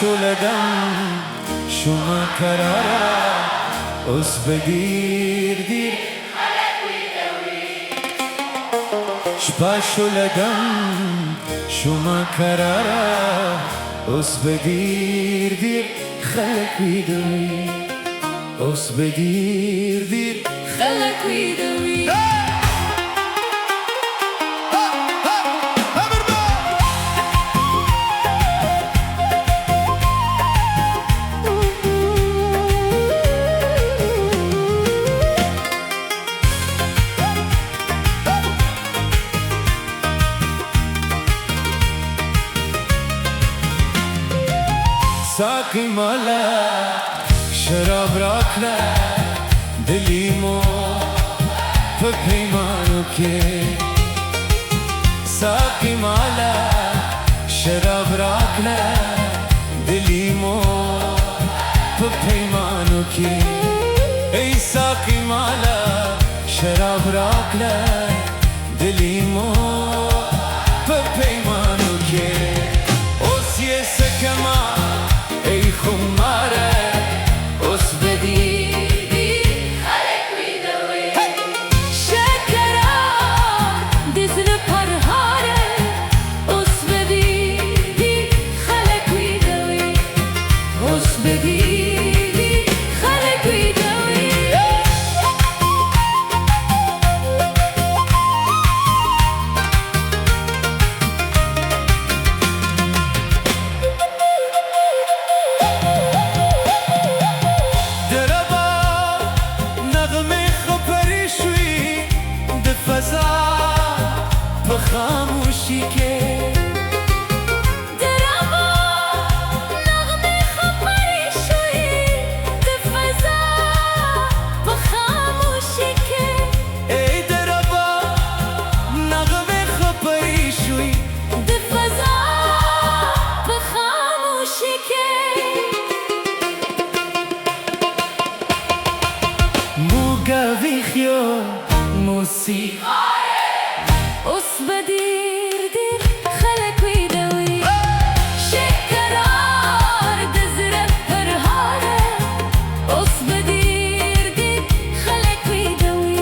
شو لدم شو ما كرارة أس بدير دير خلق ويدوي شو لدم شو ما كرارة أس بدير دير خلق ويدوي أس بدير دير خلق ويدوي ساقي مالا شراب راكلا دليمو فبيمانو كي ساقي مالا شراب راكلا دليمو فبيمانو كي اي ساقي مالا شراب راكلا دليمو فبيمانو كي اوسيه سكما ای خماره اس بدیدی خلق ویدوی شکران دزن پرهاره اس بدیدی خلق ویدوی اس بدیدی خلق ویدوی خاموشی که درابا نغمه خبری شوی دفزا بخاموشی که ای درابا نغمه خبری شوی دفزا بخاموشی که موگوی خیو موسیقی أس بدير دير خلق ويدوي شكرار دزرب فرهارة أس بدير دير خلق ويدوي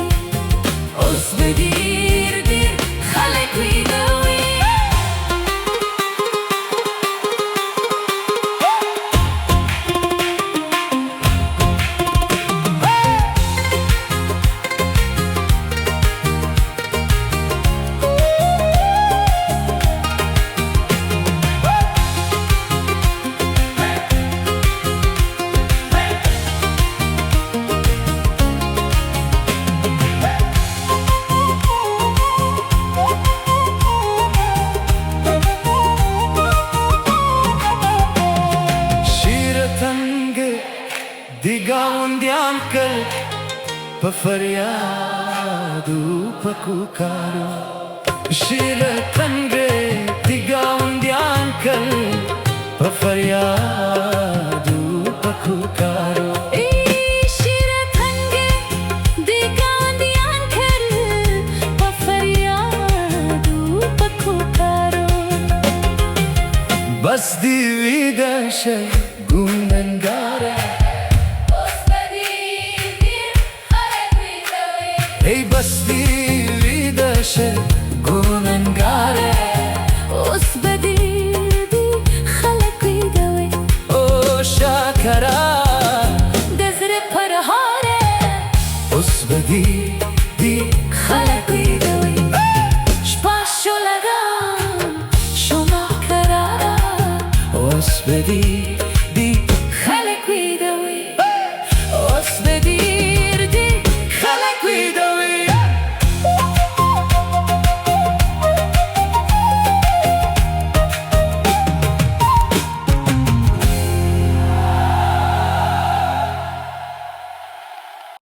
أس بدير دير خلق ويدوي दिगाउंदियां कल पफरियादू पकुकारो शील तंगे दिगाउंदियां कल पफरियादू पकुकारो शील तंगे दिगाउंदियां कल पफरियादू पकुकारो बस दिविदश गुनंगारा ای بستی ویدشه گوننگاره اس بدیدی خلق ویدوی او شاکرا دزر پرهاره اس بدی